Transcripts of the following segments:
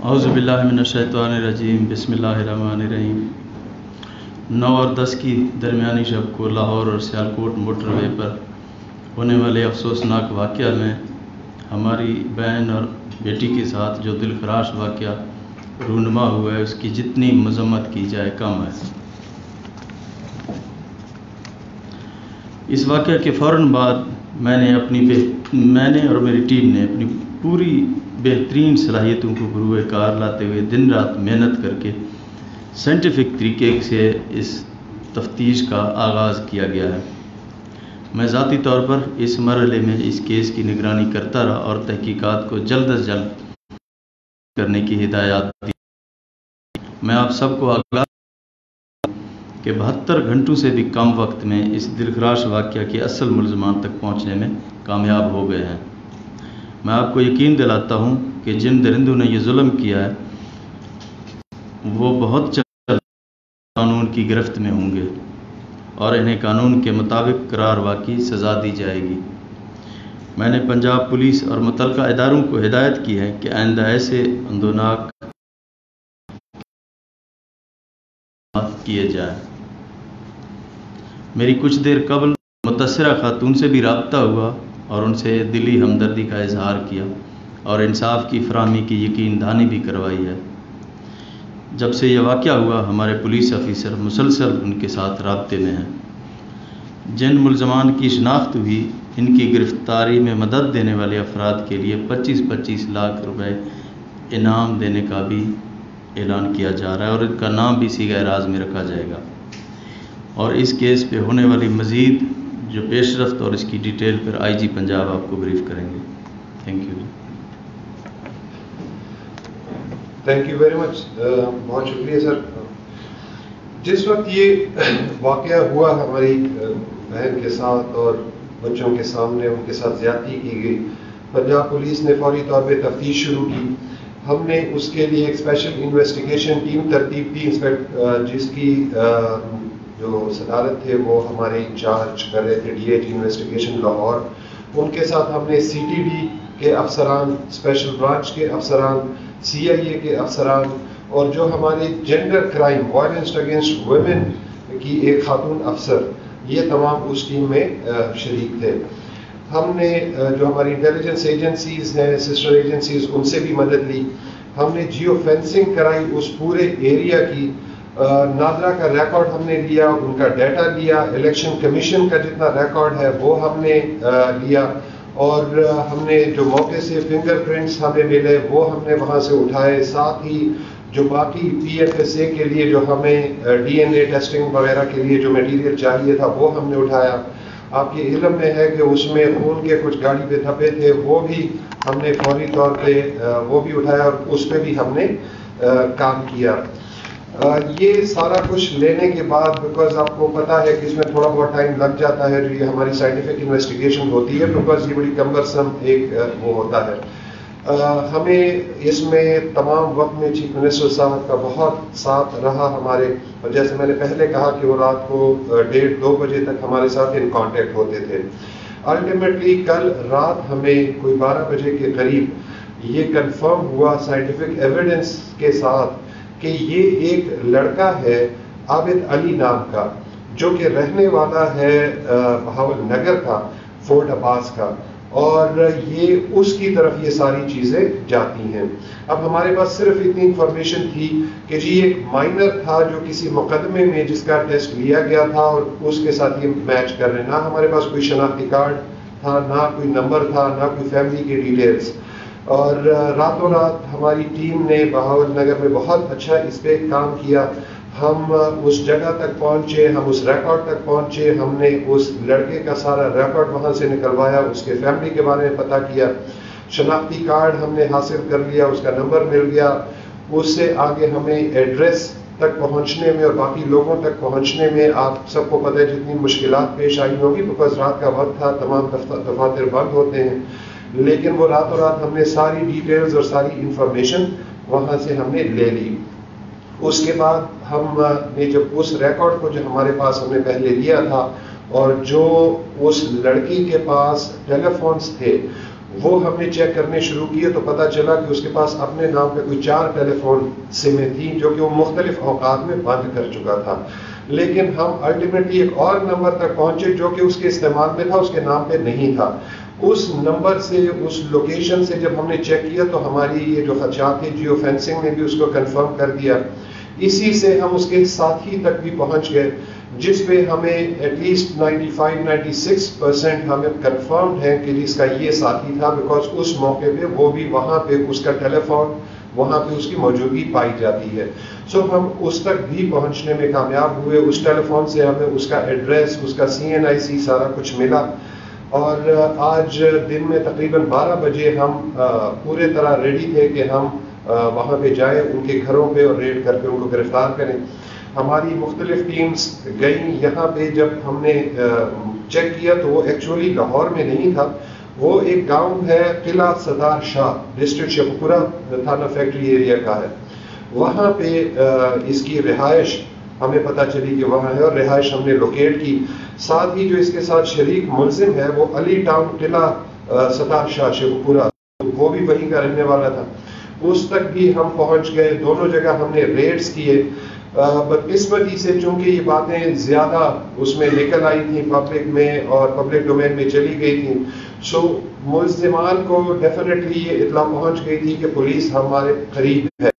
اعوذ باللہ من الشیطان الرجیم، بسم اللہ الرحمن الرحیم۔ 9 اور 10 کی درمیانی شب کو لاہور اور سیالکوٹ موٹر وے پر ہونے والے افسوسناک واقعہ میں ہماری بہن اور بیٹی کے ساتھ جو دل خراش واقعہ رونما ہوا ہے، اس کی جتنی مذمت کی جائے کم ہے۔ اس واقعہ کے فوراً بعد میں نے اور میری ٹیم نے اپنی پوری بہترین صلاحیتوں کو بروئے کار لاتے ہوئے دن رات محنت کر کے سائنٹیفک طریقے سے اس تفتیش کا آغاز کیا گیا ہے۔ میں ذاتی طور پر اس مرحلے میں اس کیس کی نگرانی کرتا رہا اور تحقیقات کو جلد از جلد کرنے کی ہدایات دی۔ میں آپ سب کو آگاہ کہ 72 گھنٹوں سے بھی کم وقت میں اس دلخراش واقعہ کے اصل ملزمان تک پہنچنے میں کامیاب ہو گئے ہیں۔ میں آپ کو یقین دلاتا ہوں کہ جن درندوں نے یہ ظلم کیا ہے وہ بہت جلد قانون کی گرفت میں ہوں گے اور انہیں قانون کے مطابق قرار واقعی سزا دی جائے گی۔ میں نے پنجاب پولیس اور متعلقہ اداروں کو ہدایت کی ہے کہ آئندہ ایسے اندوناک کیے جائیں۔ میری کچھ دیر قبل متاثرہ خاتون سے بھی رابطہ ہوا اور ان سے دلی ہمدردی کا اظہار کیا اور انصاف کی فراہمی کی یقین دہانی بھی کروائی ہے۔ جب سے یہ واقعہ ہوا ہمارے پولیس آفیسر مسلسل ان کے ساتھ رابطے میں ہیں۔ جن ملزمان کی شناخت ہوئی ان کی گرفتاری میں مدد دینے والے افراد کے لیے 25-25 لاکھ روپے انعام دینے کا بھی اعلان کیا جا رہا ہے اور ان کا نام بھی صیغہ راز میں رکھا جائے گا، اور اس کیس پہ ہونے والی مزید جو پیش رفت اور اس کی ڈیٹیل پر آئی جی پنجاب آپ کو بریف کریں گے۔ Thank you. Thank you very much, بہت شکریہ سر۔ جس وقت یہ واقعہ ہوا ہماری بہن کے ساتھ اور بچوں کے سامنے ان کے ساتھ زیادتی کی گئی، پنجاب پولیس نے فوری طور پہ تفتیش شروع کی۔ ہم نے اس کے لیے ایک اسپیشل انویسٹیگیشن ٹیم ترتیب دی، جس کی جو صدارت تھے وہ ہمارے انچارج کر رہے تھے ڈی ایچ انویسٹیگیشن لاہور۔ ان کے ساتھ ہم نے سی ٹی ڈی کے افسران، اسپیشل برانچ کے افسران، سی آئی اے کے افسران اور جو ہمارے gender crime violence against women کی ایک خاتون افسر، یہ تمام اس ٹیم میں شریک تھے۔ ہم نے جو ہماری انٹیلیجنس ایجنسیز ہیں، سسٹر ایجنسیز، ان سے بھی مدد لی۔ ہم نے جیو فینسنگ کرائی اس پورے ایریا کی، نادرا کا ریکارڈ ہم نے لیا، ان کا ڈیٹا لیا، الیکشن کمیشن کا جتنا ریکارڈ ہے وہ ہم نے لیا، اور ہم نے جو موقع سے فنگر پرنٹس ہمیں ملے وہ ہم نے وہاں سے اٹھائے۔ ساتھ ہی جو باقی پی ایف ایس اے کے لیے جو ہمیں ڈی این اے ٹیسٹنگ وغیرہ کے لیے جو میٹیریل چاہیے تھا وہ ہم نے اٹھایا۔ آپ کے علم میں ہے کہ اس میں خون کے کچھ گاڑی پہ دھبے تھے، وہ بھی ہم نے فوری طور پہ وہ بھی اٹھایا اور اس پہ بھی ہم نے کام کیا۔ یہ سارا کچھ لینے کے بعد، بیکاز آپ کو پتا ہے کہ اس میں تھوڑا بہت ٹائم لگ جاتا ہے جو یہ ہماری سائنٹیفک انویسٹیگیشن ہوتی ہے، بیکاز یہ بڑی کمبرسم ایک وہ ہوتا ہے۔ ہمیں اس میں تمام وقت میں چیف منسٹر صاحب کا بہت ساتھ رہا ہمارے، اور جیسے میں نے پہلے کہا کہ وہ رات کو 1:30-2 بجے تک ہمارے ساتھ ان کانٹیکٹ ہوتے تھے۔ الٹیمیٹلی کل رات ہمیں کوئی 12 بجے کے قریب یہ کنفرم ہوا سائنٹیفک ایویڈنس کے ساتھ کہ یہ ایک لڑکا ہے عابد علی نام کا، جو کہ رہنے والا ہے بہاول نگر کا، فورٹ عباس کا، اور یہ اس کی طرف یہ ساری چیزیں جاتی ہیں۔ اب ہمارے پاس صرف اتنی انفارمیشن تھی کہ جی ایک مائنر تھا جو کسی مقدمے میں جس کا ٹیسٹ لیا گیا تھا اور اس کے ساتھ یہ میچ کر رہے ہیں۔ نہ ہمارے پاس کوئی شناختی کارڈ تھا، نہ کوئی نمبر تھا، نہ کوئی فیملی کے ڈیٹیلز، اور راتوں رات ہماری ٹیم نے بہاول نگر میں بہت اچھا اس پہ کام کیا۔ ہم اس جگہ تک پہنچے، ہم اس ریکارڈ تک پہنچے، ہم نے اس لڑکے کا سارا ریکارڈ وہاں سے نکلوایا، اس کے فیملی کے بارے میں پتہ کیا، شناختی کارڈ ہم نے حاصل کر لیا، اس کا نمبر مل گیا۔ اس سے آگے ہمیں ایڈریس تک پہنچنے میں اور باقی لوگوں تک پہنچنے میں آپ سب کو پتہ ہے جتنی مشکلات پیش آئی ہوگی، بیکاز رات کا وقت تھا، تمام دفاتر بند ہوتے ہیں، لیکن وہ راتوں رات ہم نے ساری ڈیٹیلز اور ساری انفارمیشن وہاں سے ہم نے لے لی۔ اس کے بعد ہم نے جب اس ریکارڈ کو جو ہمارے پاس ہم نے پہلے لیا تھا اور جو اس لڑکی کے پاس ٹیلی فونز تھے وہ ہم نے چیک کرنے شروع کیے تو پتہ چلا کہ اس کے پاس اپنے نام پہ کوئی 4 ٹیلی فون سمیں تھیں جو کہ وہ مختلف اوقات میں بند کر چکا تھا. لیکن ہم الٹیمیٹلی ایک اور نمبر تک پہنچے جو کہ اس کے استعمال میں تھا, اس کے نام پہ نہیں تھا. اس نمبر سے, اس لوکیشن سے جب ہم نے چیک کیا تو ہماری یہ جو خدشات تھے جیو فینسنگ نے بھی اس کو کنفرم کر دیا. اسی سے ہم اس کے ساتھی تک بھی پہنچ گئے جس پہ ہمیں ایٹ لیسٹ 95-96% ہمیں کنفرمڈ ہے کہ جس کا یہ ساتھی تھا, بیکاز اس موقع پہ وہ بھی وہاں پہ اس کا ٹیلی فون وہاں پہ اس کی موجودگی پائی جاتی ہے. سو ہم اس تک بھی پہنچنے میں کامیاب ہوئے. اس ٹیلی فون سے ہمیں اس کا ایڈریس, اس کا CNIC سارا کچھ ملا, اور آج دن میں تقریباً 12 بجے ہم پورے طرح ریڈی تھے کہ ہم وہاں پہ جائیں ان کے گھروں پہ اور ریڈ کر کے ان کو گرفتار کریں. ہماری مختلف ٹیمز گئیں یہاں پہ. جب ہم نے چیک کیا تو وہ ایکچولی لاہور میں نہیں تھا, وہ ایک گاؤں ہے قلعہ ستار شاہ, ڈسٹرکٹ شیخوپورہ تھانہ فیکٹری ایریا کا ہے. وہاں پہ اس کی رہائش ہمیں پتہ چلی کہ وہاں ہے, اور رہائش ہم نے لوکیٹ کی. ساتھ ہی جو اس کے ساتھ شریک ملزم ہے وہ علی ٹاؤن قلعہ ستار شاہ شیخوپورہ, وہ بھی وہیں کا رہنے والا تھا. اس تک بھی ہم پہنچ گئے. دونوں جگہ ہم نے ریڈز کیے. بدقسمتی سے چونکہ یہ باتیں زیادہ اس میں نکل آئی تھیں پبلک میں اور پبلک ڈومین میں چلی گئی تھیں, سو ملزمان کو ڈیفینیٹلی یہ اطلاع پہنچ گئی تھی کہ پولیس ہمارے قریب ہے.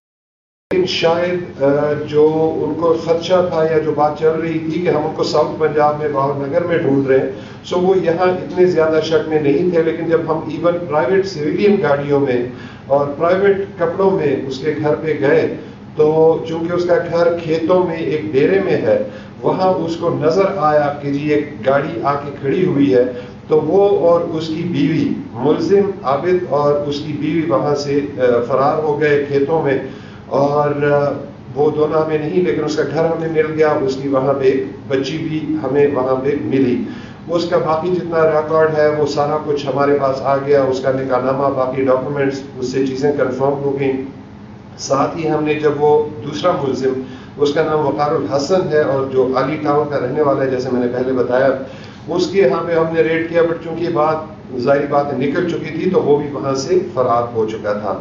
لیکن شاید جو ان کو خدشہ تھا یا جو بات چل رہی تھی کہ ہم ان کو ساؤتھ پنجاب میں باور نگر میں ڈھونڈ رہے ہیں, سو وہ یہاں اتنے زیادہ شک میں نہیں تھے. لیکن جب ہم ایون پرائیویٹ سویلین گاڑیوں میں اور پرائیویٹ کپڑوں میں اس کے گھر پہ گئے تو چونکہ اس کا گھر کھیتوں میں ایک ڈیرے میں ہے, وہاں اس کو نظر آیا کہ جی ایک گاڑی آ کے کھڑی ہوئی ہے, تو وہ اور اس کی بیوی, ملزم عابد اور اس کی بیوی وہاں سے فرار ہو گئے کھیتوں میں. اور وہ دونوں ہمیں نہیں, لیکن اس کا گھر ہمیں مل گیا, اس کی وہاں پہ ایک بچی بھی ہمیں وہاں پہ ملی. اس کا باقی جتنا ریکارڈ ہے وہ سارا کچھ ہمارے پاس آ گیا, اس کا نکاح نامہ, باقی ڈاکومنٹس, اس سے چیزیں کنفرم ہو گئیں. ساتھ ہی ہم نے جب وہ دوسرا ملزم, اس کا نام وقار الحسن ہے اور جو علی ٹاؤن کا رہنے والا ہے جیسے میں نے پہلے بتایا, اس کے یہاں پہ ہم نے ریڈ کیا, بٹ چونکہ یہ بات ظاہری بات نکل چکی تھی تو وہ بھی وہاں سے فرار ہو چکا تھا.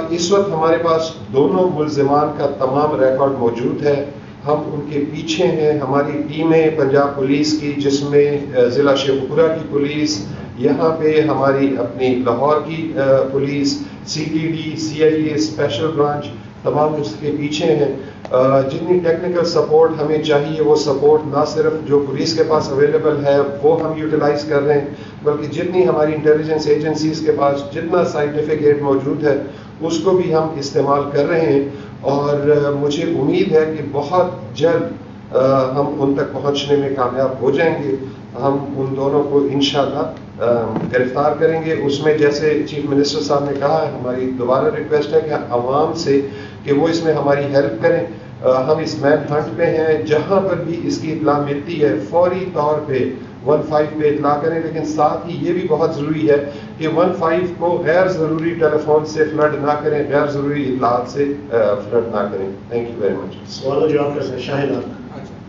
اس وقت ہمارے پاس دونوں ملزمان کا تمام ریکارڈ موجود ہے. ہم ان کے پیچھے ہیں. ہماری ٹیمیں پنجاب پولیس کی, جس میں ضلع شیخوپورہ کی پولیس, یہاں پہ ہماری اپنی لاہور کی police, CTD, CIA special branch, تمام اس کے پیچھے ہیں. جتنی ٹیکنیکل سپورٹ ہمیں چاہیے وہ سپورٹ نہ صرف جو پولیس کے پاس اویلیبل ہے وہ ہم یوٹیلائز کر رہے ہیں, بلکہ جتنی ہماری انٹیلیجنس ایجنسیز کے پاس جتنا سائنٹیفک ایڈ موجود ہے اس کو بھی ہم استعمال کر رہے ہیں. اور مجھے امید ہے کہ بہت جلد ہم ان تک پہنچنے میں کامیاب ہو جائیں گے. ہم ان دونوں کو انشاءاللہ گرفتار کریں گے. اس میں جیسے چیف منسٹر صاحب نے کہا ہے, ہماری دوبارہ ریکویسٹ ہے کہ عوام سے کہ وہ اس میں ہماری ہیلپ کریں. ہم اس مین ہنٹ پہ ہیں, جہاں پر بھی اس کی اطلاع ملتی ہے فوری طور پہ 15 پہ اطلاع کریں. لیکن ساتھ ہی یہ بھی بہت ضروری ہے کہ 15 کو غیر ضروری ٹیلی فون سے فلڈ نہ کریں, غیر ضروری اطلاعات سے فلڈ نہ کریں. Thank you very much. سوال و جواب کر سکتے شاہد آپ.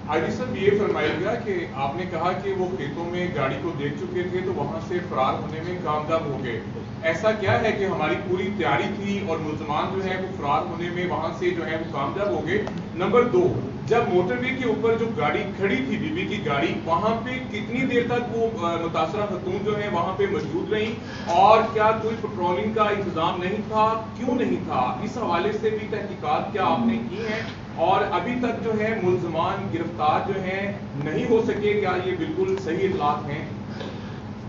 آئی جی صاحب, یہ فرمائیے گا کہ آپ نے کہا کہ وہ کھیتوں میں گاڑی کو دیکھ چکے تھے تو وہاں سے فرار ہونے میں کامیاب ہو گئے. ایسا کیا ہے کہ ہماری پوری تیاری تھی اور ملزمان جو ہے وہ فرار ہونے میں وہاں سے جو ہے وہ کامیاب ہو گئے؟ نمبر 2, جب موٹر وے کے اوپر جو گاڑی کھڑی تھی, بی بی کی گاڑی, وہاں پہ کتنی دیر تک وہ متاثرہ خاتون جو ہے وہاں پہ موجود رہی, اور کیا کوئی پیٹرولنگ کا انتظام نہیں تھا, کیوں نہیں تھا؟ اس حوالے سے بھی تحقیقات کیا آپ نے کی ہیں؟ اور ابھی تک جو ہے ملزمان گرفتار جو ہیں نہیں ہو سکے, کیا یہ بالکل صحیح اطلاعات ہیں؟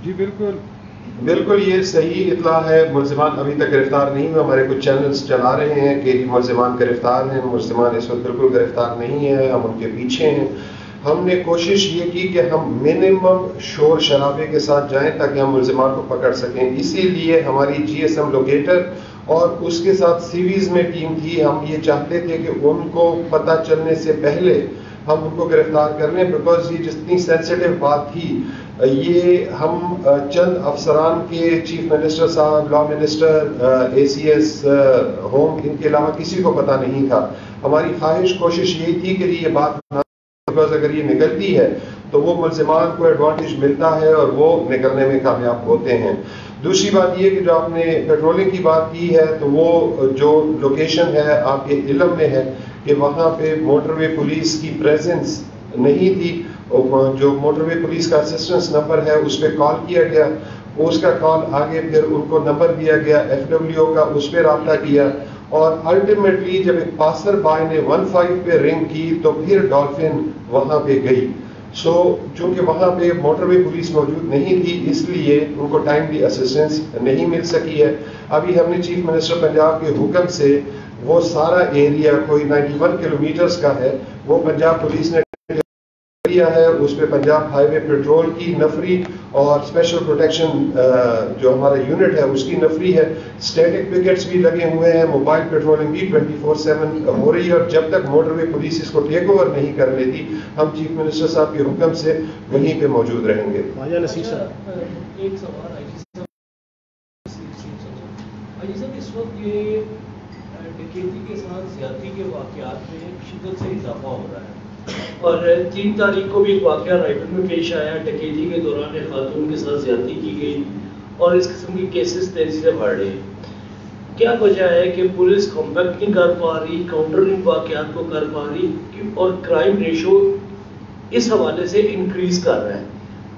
جی بالکل یہ صحیح اطلاع ہے. ملزمان ابھی تک گرفتار نہیں ہوئے. ہمارے کچھ چینلز چلا رہے ہیں کہ ملزمان گرفتار ہیں. ملزمان اس وقت بالکل گرفتار نہیں ہیں, ہم ان کے پیچھے ہیں. ہم نے کوشش یہ کی کہ ہم منیمم شور شرابے کے ساتھ جائیں تاکہ ہم ملزمان کو پکڑ سکیں. اسی لیے ہماری GSM لوکیٹر اور اس کے ساتھ سیریز میں ٹیم تھی. ہم یہ چاہتے تھے کہ ان کو پتہ چلنے سے پہلے ہم ان کو گرفتار کر لیں, بیکاز یہ جتنی سینسیٹیو بات تھی, یہ ہم چند افسران کے, چیف منسٹر صاحب, لا منسٹر, ACS ہوم, ان کے علاوہ کسی کو پتہ نہیں تھا. ہماری خواہش کوشش یہی تھی کہ یہ بات بیکاز اگر یہ نکلتی ہے تو وہ ملزمان کو ایڈوانٹیج ملتا ہے اور وہ نکلنے میں کامیاب ہوتے ہیں. دوسری بات یہ کہ جو آپ نے پیٹرولنگ کی بات کی ہے تو وہ جو لوکیشن ہے آپ کے علم میں ہے کہ وہاں پہ موٹر وے پولیس کی پریزنس نہیں تھی. جو موٹر وے پولیس کا اسسٹنس نمبر ہے اس پہ کال کیا گیا, اس کا کال آگے پھر ان کو نمبر دیا گیا FWO کا, اس پہ رابطہ کیا اور الٹیمیٹلی جب ایک پاسر بائی نے 15 پہ رنگ کی تو پھر ڈالفن وہاں پہ گئی. سو چونکہ وہاں پہ موٹر وے پولیس موجود نہیں تھی اس لیے ان کو ٹائملی اسسٹنس نہیں مل سکی ہے. ابھی ہم نے چیف منسٹر پنجاب کے حکم سے وہ سارا ایریا کوئی 91 کلومیٹرز کا ہے وہ پنجاب پولیس نے کیا ہے. اس پہ پنجاب ہائی وے پیٹرول کی نفری اور اسپیشل پروٹیکشن جو ہمارا یونٹ ہے اس کی نفری ہے. اسٹیٹک پکٹس بھی لگے ہوئے ہیں, موبائل پیٹرولنگ بھی 24/7 ہو رہی ہے اور جب تک موٹر وے پولیس اس کو ٹیک اوور نہیں کر لیتی ہم چیف منسٹر صاحب کے حکم سے وہیں پہ موجود رہیں گے. ایک سوال اس وقت یہ ڈکیتی کے ساتھ زیادتی کے واقعات میں شدت سے اضافہ ہو رہا ہے اور 3 تاریخ کو بھی ایک واقعہ رائفل میں پیش آیا. ڈکیتی کے دوران ایک خاتون کے ساتھ زیادتی کی گئی اور اس قسم کی کیسز تیزی سے بڑھ رہے ہیں. کیا وجہ ہے کہ پولیس کمپیکٹ نہیں کر پا رہی, کاؤنٹرنگ واقعات کو کر پا رہی اور کرائم ریشو اس حوالے سے انکریز کر رہا ہے؟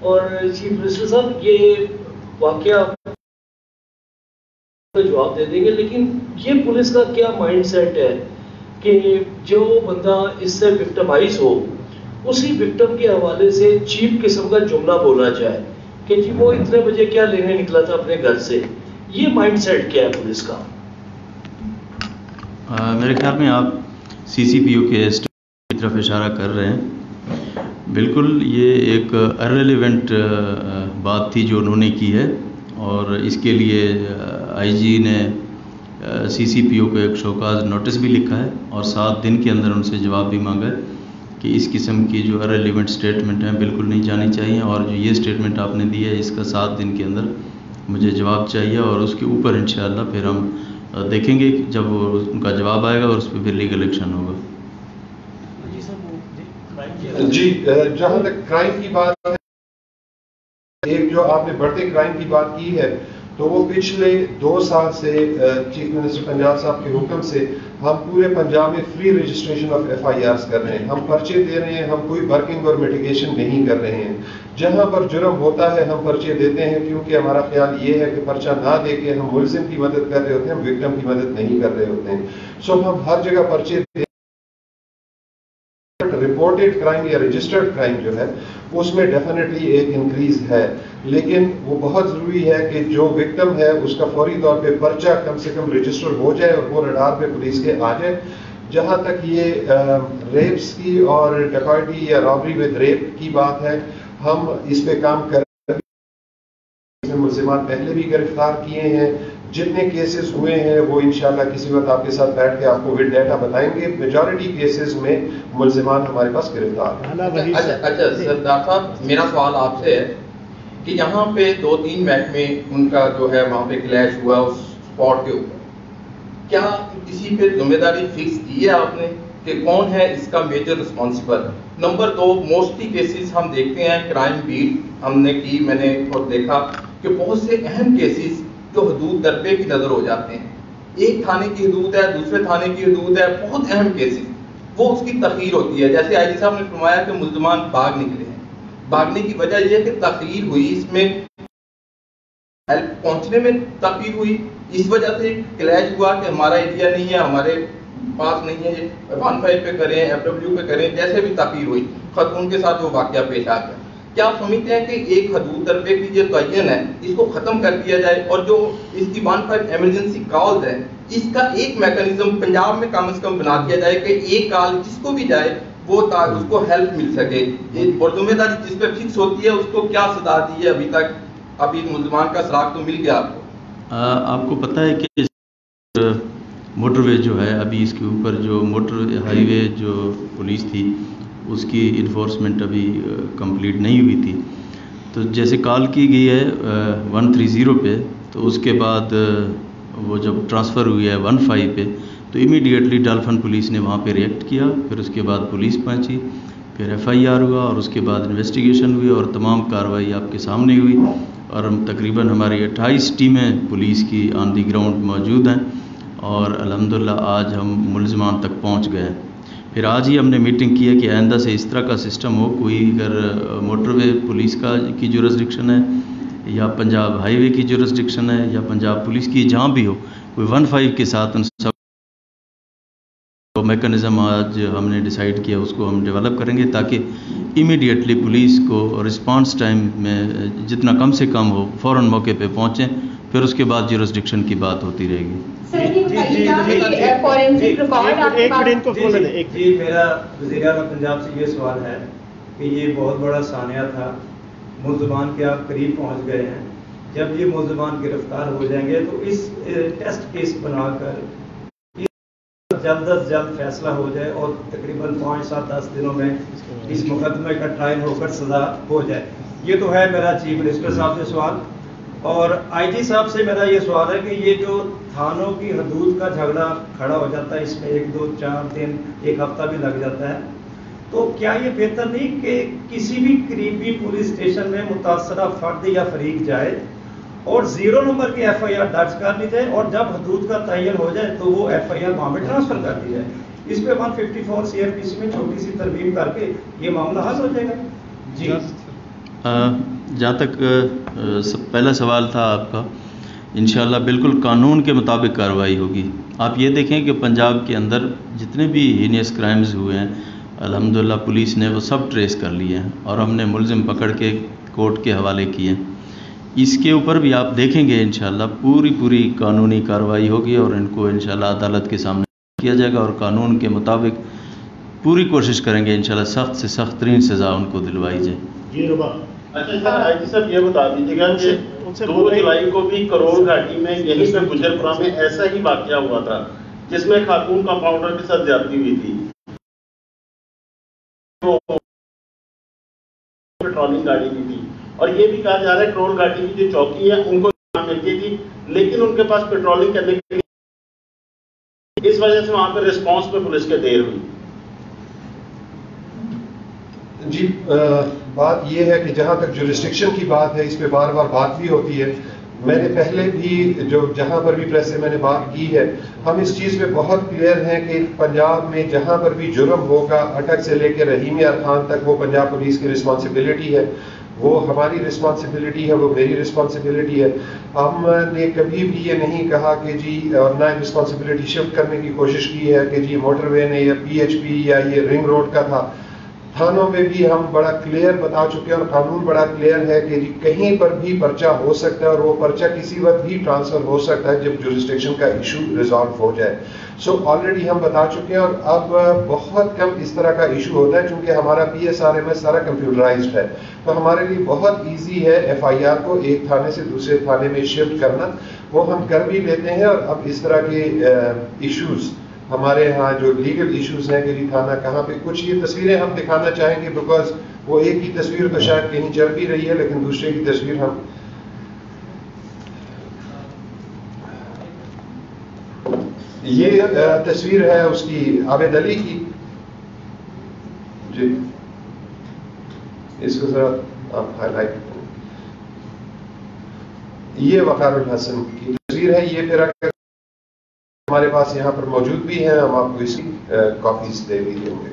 اور چیف منسٹر صاحب یہ واقعہ جواب دے دیں گے, لیکن یہ پولیس کا کیا مائنڈ سیٹ ہے کہ جو بندہ اس سے وکٹمائز ہو اسی وکٹم کے حوالے سے چیپ قسم کا جملہ بولا جائے کہ جی وہ اتنے بجے کیا لینے نکلا تھا اپنے گھر سے. یہ مائنڈ سیٹ کیا ہے پولیس کا؟ میرے خیال میں آپ CCPO کے کی طرف اشارہ کر رہے ہیں. بالکل یہ ایک ارریلیونٹ بات تھی جو انہوں نے کی ہے اور اس کے لیے IG نے CCPO کو ایک شوکاز نوٹس بھی لکھا ہے اور 7 دن کے اندر ان سے جواب بھی مانگا ہے کہ اس قسم کی جو ارریلیونٹ اسٹیٹمنٹ ہیں بالکل نہیں جانی چاہیے اور جو یہ اسٹیٹمنٹ آپ نے دی ہے اس کا 7 دن کے اندر مجھے جواب چاہیے اور اس کے اوپر انشاءاللہ پھر ہم دیکھیں گے جب ان کا جواب آئے گا اور اس پہ پھر لیگل ایکشن ہوگا. جی جہاں تک کرائم کی بات ہے, ایک جو آپ نے بڑھتے کرائم کی بات کی ہے تو وہ پچھلے 2 سال سے چیف منسٹر پنجاب صاحب کے حکم سے ہم پورے پنجاب میں فری رجسٹریشن آف FIRs کر رہے ہیں. ہم پرچے دے رہے ہیں, ہم کوئی ورکنگ اور میٹیگیشن نہیں کر رہے ہیں. جہاں پر جرم ہوتا ہے ہم پرچے دیتے ہیں کیونکہ ہمارا خیال یہ ہے کہ پرچہ نہ دے کے ہم ملزم کی مدد کر رہے ہوتے ہیں, ہم وکٹم کی مدد نہیں کر رہے ہوتے ہیں. سو ہم ہر جگہ پرچے دے رپورٹڈ کرائم یا رجسٹرڈ کرائم جو ہے اس میں ڈیفینیٹلی ایک انکریز ہے, لیکن وہ بہت ضروری ہے کہ جو وکٹم ہے اس کا فوری طور پہ پرچہ کم سے کم رجسٹر ہو جائے اور وہ رڈار پہ پولیس کے آ جائے. جہاں تک یہ ریپس کی اور ڈکیتی یا رابری ود ریپ کی بات ہے ہم اس پہ کام کر رہے ہیں. ملزمان پہلے بھی گرفتار کیے ہیں, جتنے کیسز ہوئے ہیں وہ انشاءاللہ کسی وقت آپ کے ساتھ بیٹھ کے آپ کو ود ڈیٹا بتائیں گے. میجورٹی کیسز میں ملزمان ہمارے پاس گرفتار ہیں. اچھا سردار صاحب, میرا سوال آپ سے ہے کہ یہاں پہ 2-3 محکمے ان کا جو ہے وہاں پہ کلیش ہوا اس اسپاٹ کے اوپر, کیا کسی پہ ذمہ داری فکس کی ہے آپ نے کہ کون ہے اس کا major responsible? Number 2, mostly cases ہم دیکھتے ہیں کرائم بیٹ ہم نے کی, میں نے خود دیکھا کہ بہت سے اہم کیسز جو حدود درپے کی نظر ہو جاتے ہیں, ایک تھانے کی حدود ہے, دوسرے تھانے کی حدود ہے, بہت اہم کیسز وہ اس کی تاخیر ہوتی ہے. جیسے IG صاحب نے فرمایا کہ ملزمان بھاگ نکلے ہیں, بھاگنے کی وجہ یہ ہے کہ تاخیر ہوئی, اس میں پہنچنے میں تاخیر ہوئی, اس وجہ سے کلیش ہوا کہ ہمارا ایریا نہیں ہے, ہمارے پاس نہیں ہے, 15 پہ کریں, FW پہ کریں, جیسے بھی تاخیر ہوئی خاتون کے ساتھ وہ واقعہ پیش آ گیا. کیا آپ سمجھتے ہیں کہ ایک حدود درپے کی جو تعین ہے اس کو ختم کر دیا جائے اور جو اس کی 15 ایمرجنسی کالز ہے اس کا ایک میکانزم پنجاب میں کم از کم بنا دیا جائے کہ ایک کال جس کو بھی جائے وہ اس کو ہیلپ مل سکے, اور ذمہ داری جس پہ فکس ہوتی ہے اس کو کیا سزا دی ہے ابھی تک؟ ابھی ملزمان کا سراغ تو مل گیا آپ کو. آپ کو پتہ ہے کہ موٹر وے جو ہے ابھی اس کے اوپر جو موٹر ہائی وے جو پولیس تھی اس کی انفورسمنٹ ابھی کمپلیٹ نہیں ہوئی تھی. تو جیسے کال کی گئی ہے 130 پہ, تو اس کے بعد وہ جب ٹرانسفر ہوئی ہے 15 پہ تو امیڈیٹلی ڈالفن پولیس نے وہاں پہ ریئیکٹ کیا, پھر اس کے بعد پولیس پہنچی, پھر FIR ہوا اور اس کے بعد انویسٹیگیشن ہوئی اور تمام کارروائی آپ کے سامنے ہوئی، اور تقریباً ہماری 28 ٹیمیں پولیس کی آن دی گراؤنڈ موجود ہیں، اور الحمدللہ آج ہم ملزمان تک پہنچ گئے ہیں۔ پھر آج ہی ہم نے میٹنگ کی ہے کہ آئندہ سے اس طرح کا سسٹم ہو، کوئی اگر موٹر وے پولیس کی جورسڈکشن ہے یا پنجاب ہائی وے کی جورسڈکشن ہے یا پنجاب پولیس کی، جہاں بھی ہو، کوئی 15 کے ساتھ ان سب میکانزم آج ہم نے ڈیسائیڈ کیا، اس کو ہم ڈیولپ کریں گے تاکہ امیڈیٹلی پولیس کو رسپانس ٹائم میں جتنا کم سے کم ہو فوراً موقع پہ پہنچیں، پھر اس کے بعد جورسڈکشن کی بات ہوتی رہے گی۔ جی میرا وزیر اعلیٰ پنجاب سے یہ سوال ہے کہ یہ بہت بڑا سانحہ تھا، ملزمان کے آپ قریب پہنچ گئے ہیں، جب یہ ملزمان گرفتار ہو جائیں گے تو اس ٹیسٹ کیس بنا کر جلد از جلد فیصلہ ہو جائے اور تقریباً 5-7-10 دنوں میں اس مقدمے کا ٹرائل ہو کر سزا ہو جائے۔ یہ تو ہے میرا چیف منسٹر صاحب سے سوال، اور IG صاحب سے میرا یہ سوال ہے کہ یہ جو تھانوں کی حدود کا جھگڑا کھڑا ہو جاتا ہے، اس میں 1-2-4 دن 1 ہفتہ بھی لگ جاتا ہے، تو کیا یہ بہتر نہیں کہ کسی بھی قریبی پولیس اسٹیشن میں متاثرہ فرد یا فریق جائے اور 0 نمبر کی FIR درج کر لی جائے، اور جب حدود کا تعین ہو جائے تو وہ FIR وہاں میں ٹرانسفر کر دی جائے؟ اس پہ 154 CRPC میں چھوٹی سی ترمیم کر کے یہ معاملہ حل ہو جائے گا۔ جی جہاں تک پہلا سوال تھا آپ کا، انشاءاللہ بالکل قانون کے مطابق کارروائی ہوگی۔ آپ یہ دیکھیں کہ پنجاب کے اندر جتنے بھی ہینیس کرائمز ہوئے ہیں الحمدللہ پولیس نے وہ سب ٹریس کر لیے ہیں، اور ہم نے ملزم پکڑ کے کورٹ کے حوالے کیے ہیں۔ اس کے اوپر بھی آپ دیکھیں گے انشاءاللہ پوری قانونی کارروائی ہوگی، اور ان کو انشاءاللہ عدالت کے سامنے کیا جائے گا، اور قانون کے مطابق پوری کوشش کریں گے انشاءاللہ سخت سے سخت ترین سزا ان کو دلوائی جائے۔ جی ربا اچھا سر، IG صاحب یہ بتا دیجیے گا کہ 2 جولائی کو بھی کرول گھاٹی میں یہیں پہ گجرپورہ میں ایسا ہی واقعہ ہوا تھا جس میں خاتون کمپاؤنڈر کے ساتھ زیادتی ہوئی تھی، پیٹرولنگ گاڑی کی تھی، اور یہ بھی کہا جا رہا ہے کرول گھاٹی کی جو چوکی ہے ان کو مل گئی تھی، لیکن ان کے پاس پیٹرولنگ کرنے کے لیے اس وجہ سے وہاں پہ ریسپانس پہ پولیس کے دیر ہوئی۔ جی بات یہ ہے کہ جہاں تک جورسڈکشن کی بات ہے، اس پہ بار بار بات بھی ہوتی ہے۔ میں نے پہلے بھی جہاں پر بھی پریس سے میں نے بات کی ہے، ہم اس چیز پہ بہت کلیئر ہیں کہ پنجاب میں جہاں پر بھی جرم ہوگا، اٹک سے لے کے رحیم یار خان تک، وہ پنجاب پولیس کی رسپانسبلٹی ہے، وہ ہماری رسپانسبلٹی ہے، وہ میری رسپانسبلٹی ہے۔ ہم نے کبھی بھی یہ نہیں کہا کہ جی، اور نہ رسپانسبلٹی شفٹ کرنے کی کوشش کی ہے کہ جی موٹر وے نے یا PHP یا یہ رنگ روڈ کا تھا۔ تھانوں میں بھی ہم بڑا کلیئر بتا چکے ہیں، اور قانون بڑا کلیئر ہے کہ جی کہیں پر بھی پرچہ ہو سکتا ہے، اور وہ پرچہ کسی وقت بھی ٹرانسفر ہو سکتا ہے جب جورسڈکشن کا ایشو ریزالو ہو جائے۔ سو آلریڈی ہم بتا چکے ہیں، اور اب بہت کم اس طرح کا ایشو ہوتا ہے چونکہ ہمارا PSRMS سارا کمپیوٹرائزڈ ہے، تو ہمارے لیے بہت ایزی ہے FIR کو ایک تھانے سے دوسرے تھانے میں شفٹ کرنا، وہ ہم کر بھی لیتے ہیں۔ اور اب اس طرح کے ایشوز ہمارے ہاں جو لیگل ایشوز ہیں کہ جی تھانہ کہاں پہ، کچھ یہ تصویریں ہم دکھانا چاہیں گے بیکاز وہ ایک ہی تصویر تو شاید کہیں چل بھی رہی ہے، لیکن دوسرے کی تصویر ہم یہ تصویر ہے اس کی عابد علی کی، جی اس کو ذرا آپ ہائی لائٹ کریں، یہ وقار الحسن کی تصویر ہے۔ یہ پھر اگر ہمارے پاس یہاں پر موجود بھی ہیں، ہم آپ کو اس کی کاپیز دے بھی دیں گے۔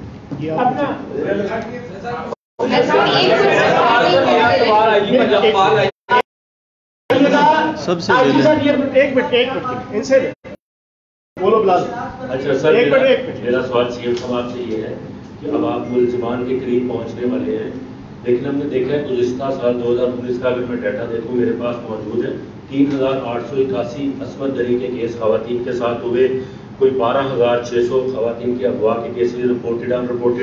سب سے پہلے ایک منٹ ان سے بولو بلال۔ اچھا سر، میرا سوال CM صاحب سے یہ ہے کہ اب آپ ملزمان کے قریب پہنچنے والے ہیں، لیکن ہم نے دیکھا ہے گزشتہ سال 2019 کا اگر میں ڈیٹا دیکھوں میرے پاس موجود ہے 3881 عصمت دری کے کیس خواتین کے ساتھ ہوئے، کوئی 12600 خواتین کے اغوا کے کیسز رپورٹڈ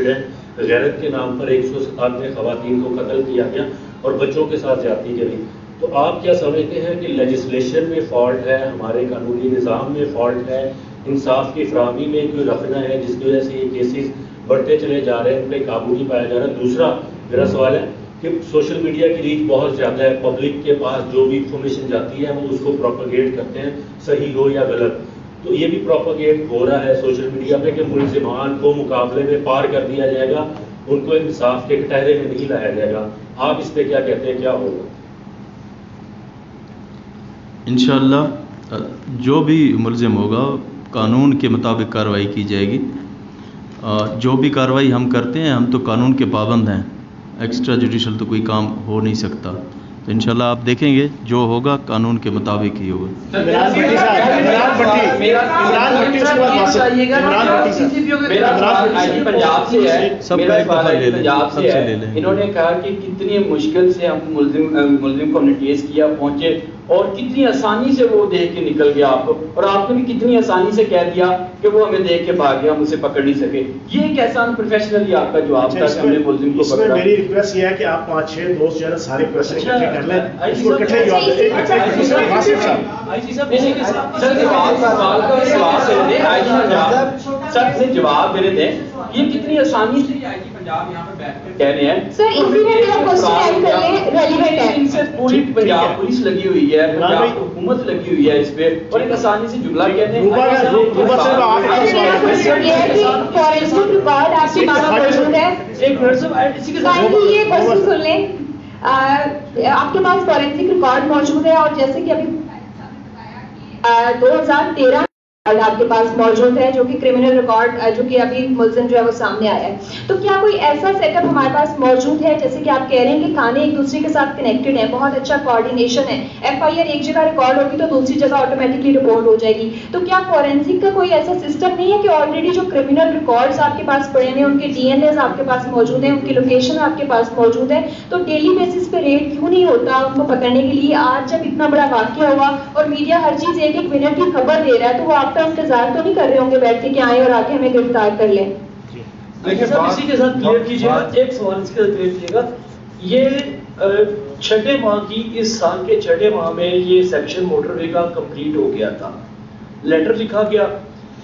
ہیں، غیرت کے نام پر 197 خواتین کو قتل کیا گیا اور بچوں کے ساتھ زیادتی کی گئی۔ تو آپ کیا سمجھتے ہیں کہ لیجسلیشن میں فالٹ ہے، ہمارے قانونی نظام میں فالٹ ہے، انصاف کی فراہمی میں کوئی رخنہ ہے جس کی وجہ سے یہ کیسز بڑھتے چلے جا رہے ہیں، ان پہ قابو نہیں پایا جا رہا؟ دوسرا میرا سوال ہے کہ سوشل میڈیا کی ریچ بہت زیادہ ہے، پبلک کے پاس جو بھی انفارمیشن جاتی ہے وہ اس کو پروپیگیٹ کرتے ہیں، صحیح ہو یا غلط، تو یہ بھی پروپیگیٹ ہو رہا ہے سوشل میڈیا پہ کہ ملزمان کو مقابلے میں پار کر دیا جائے گا ان کو انصاف کے کٹہرے میں نہیں لایا جائے گا. آپ اس پہ کیا کہتے ہیں, کیا ہوگا؟ انشاءاللہ جو بھی ملزم ہوگا قانون کے مطابق کارروائی کی جائے گی. جو بھی کارروائی ہم کرتے ہیں ہم تو قانون کے پابند ہیں, ایکسٹرا جوڈیشل تو کوئی کام ہو نہیں سکتا. تو انشاءاللہ آپ دیکھیں گے جو ہوگا قانون کے مطابق ہی ہوگا. سب کا ایک دفعہ لے لیں. انہوں نے کہا کہ کتنی مشکل سے ہم ملزم کو ہم نے ٹریس کیا, پہنچے, اور کتنی آسانی سے وہ دیکھ کے نکل گیا آپ کو, اور آپ نے بھی کتنی آسانی سے کہہ دیا کہ وہ ہمیں دیکھ کے بھاگ گیا, ہم اسے پکڑ نہیں سکے. یہ ایک ایسا پروفیشنلی آپ کا جواب تھا کہ ہم نے ملزم کو پکڑا. میری ریکویسٹ یہ ہے کہ آپ 5-6 دوست جو ہے سارے کوشچن اکٹھے کر لیں, اس کو اکٹھے جواب دیں. جواب میرے دیں, یہ کتنی آسانی سے کہہ رہے ہیں پوری پنجاب پولیس لگی ہوئی ہے, پنجاب حکومت لگی ہوئی ہے اس پہ, اور ایک آسانی سے جملہ کہتے ہیں. آپ کے پاس فورینسک ریکارڈ موجود ہے, اور جیسے کہ ابھی 2013 آپ کے پاس موجود ہے جو کہ کرمنل ریکارڈ جو کہ ابھی ملزم جو ہے وہ سامنے آیا ہے. تو کیا کوئی ایسا سیٹ اپ ہمارے پاس موجود ہے, جیسے کہ آپ کہہ رہے ہیں کہ کھانے ایک دوسرے کے ساتھ کنیکٹڈ ہیں, بہت اچھا کوآرڈینیشن ہے, FIR ایک جگہ ریکارڈ ہوگی تو دوسری جگہ آٹومیٹکلی رپورٹ ہو جائے گی. تو کیا فورینسک کا کوئی ایسا سسٹم نہیں ہے کہ آلریڈی جو کرمنل ریکارڈز آپ کے پاس پڑے ہیں, ان کے DNA آپ کے پاس موجود ہیں, ان کی لوکیشن آپ کے پاس موجود ہے, تو ڈیلی بیسس پہ ریٹ کیوں نہیں ہوتا ان کو پکڑنے کے لیے؟ آج جب اتنا بڑا واقعہ ہوا اور میڈیا ہر چیز 1-1 منٹ کی خبر دے رہا ہے, تو وہ آپ کا انتظار تو نہیں کر رہے ہوں گے بیٹھ کے کہ آئیں اور آگے ہمیں گرفتار کر لیں؟ اسی کے ساتھ کلیئر کیجیے گا, ایک سوال اس کے ساتھ کلیئر کیجیے گا. یہ چھٹے ماہ کی, اس سال کے چھٹے ماہ میں یہ سیکشن موٹر وے کا کمپلیٹ ہو گیا تھا. لیٹر لکھا گیا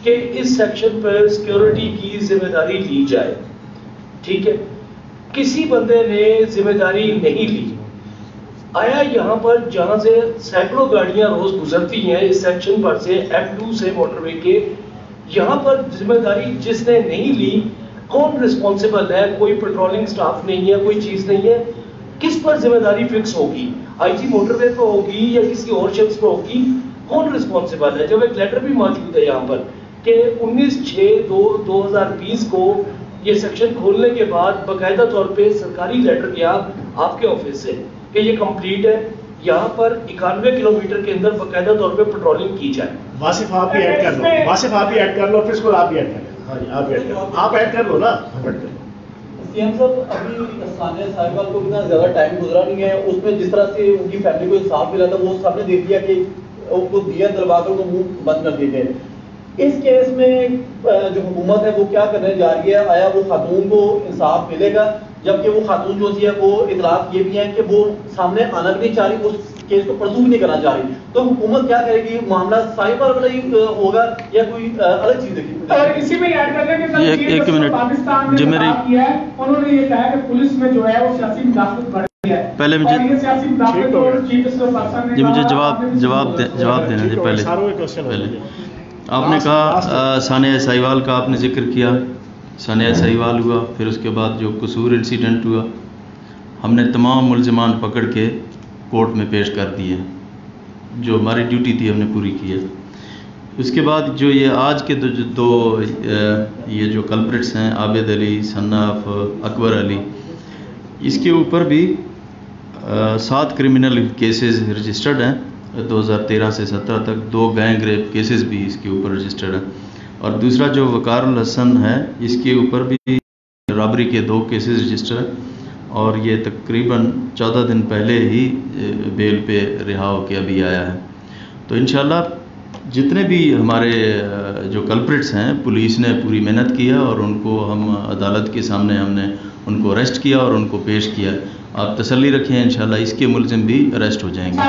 کہ اس سیکشن پر سیکیورٹی کی ذمہ داری لی جائے. ٹھیک ہے, کسی بندے نے ذمہ داری نہیں لی. آیا یہاں پر جہاں سے سینکڑوں گاڑیاں روز گزرتی ہیں اس سیکشن پر سے, M2 سے موٹر وے کے, یہاں پر ذمہ داری جس نے نہیں لی, کون رسپانسبل ہے؟ کوئی پیٹرولنگ سٹاف نہیں ہے, کوئی چیز نہیں ہے, کس پر ذمہ داری فکس ہوگی؟ IG موٹر وے پہ ہوگی یا کسی اور شخص پہ ہوگی؟ کون رسپانسبل ہے؟ جب ایک لیٹر بھی موجود ہے یہاں پر کہ 19/6/2020 کو یہ سیکشن کھولنے کے بعد باقاعدہ طور پہ سرکاری لیٹر گیا آپ کے آفس سے کہ یہ کمپلیٹ ہے, یہاں پر 91 کلومیٹر کے اندر باقاعدہ طور پہ پیٹرولنگ کی جائے. واصف آپ بھی ایڈ کر لو, واصف آپ بھی ایڈ کر لو, پھر اس کو آپ بھی ایڈ کر لو. ہاں جی, آپ ایڈ کرو, آپ ایڈ کر لو نا. CM صاحب, ابھی ثانیہ صاحبہ کو اتنا زیادہ ٹائم گزرا نہیں ہے, اس میں جس طرح سے ان کی فیملی کو انصاف ملا تھا وہ سب نے دیکھ لیا کہ ان کو دیا دلوا کر منہ بند کر دیے گئے. اس کیس میں جو حکومت ہے وہ کیا کرنے جا رہی ہے؟ آیا وہ خاتون کو انصاف ملے گا؟ جبکہ وہ خاتون جو ہے وہ اطلاعات یہ بھی ہیں کہ وہ سامنے آنا بھی نہیں چاہ رہی, اس کیس کو پرسو بھی نہیں کرنا چاہ رہی. تو حکومت کیا کرے گی؟ معاملہ سائبر والا ہی ہوگا یا کوئی الگ چیز دیکھیے؟ اور اسی میں ایڈ کر دیں کہ ایک منٹ, پاکستان نے بات کیا ہے, انہوں نے یہ کہا کہ پولیس میں جو ہے وہ سیاسی مداخلت بڑھ رہی ہے. پہلے مجھے سیاسی مداخلت اور چیف جسٹس آف پاکستان نے مجھے جواب دینا جی. پہلے آپ نے کہا ثانیہ سہیوال کا آپ نے ذکر کیا, ثانیہ سہیوال ہوا, پھر اس کے بعد جو قصور انسیڈنٹ ہوا, ہم نے تمام ملزمان پکڑ کے کورٹ میں پیش کر دیے, جو ہماری ڈیوٹی تھی ہم نے پوری کی ہے. اس کے بعد جو یہ آج کے دو یہ جو کلپریٹس ہیں, عابد علی صناف اکبر علی, اس کے اوپر بھی 7 کرمنل کیسز رجسٹرڈ ہیں 2013 سے 17 تک. 2 گینگ ریپ کیسز بھی اس کے اوپر رجسٹرڈ ہیں, اور دوسرا جو وقار الحسن ہے اس کے اوپر بھی رابری کے 2 کیسز رجسٹر ہیں, اور یہ تقریباً 14 دن پہلے ہی بیل پہ رہا ہو کے ابھی آیا ہے. تو انشاءاللہ جتنے بھی ہمارے جو کلپریٹس ہیں پولیس نے پوری محنت کیا, اور ان کو ہم عدالت کے سامنے ہم نے ان کو اریسٹ کیا اور ان کو پیش کیا. آپ تسلی رکھیں, انشاءاللہ اس کے ملزم بھی اریسٹ ہو جائیں گے.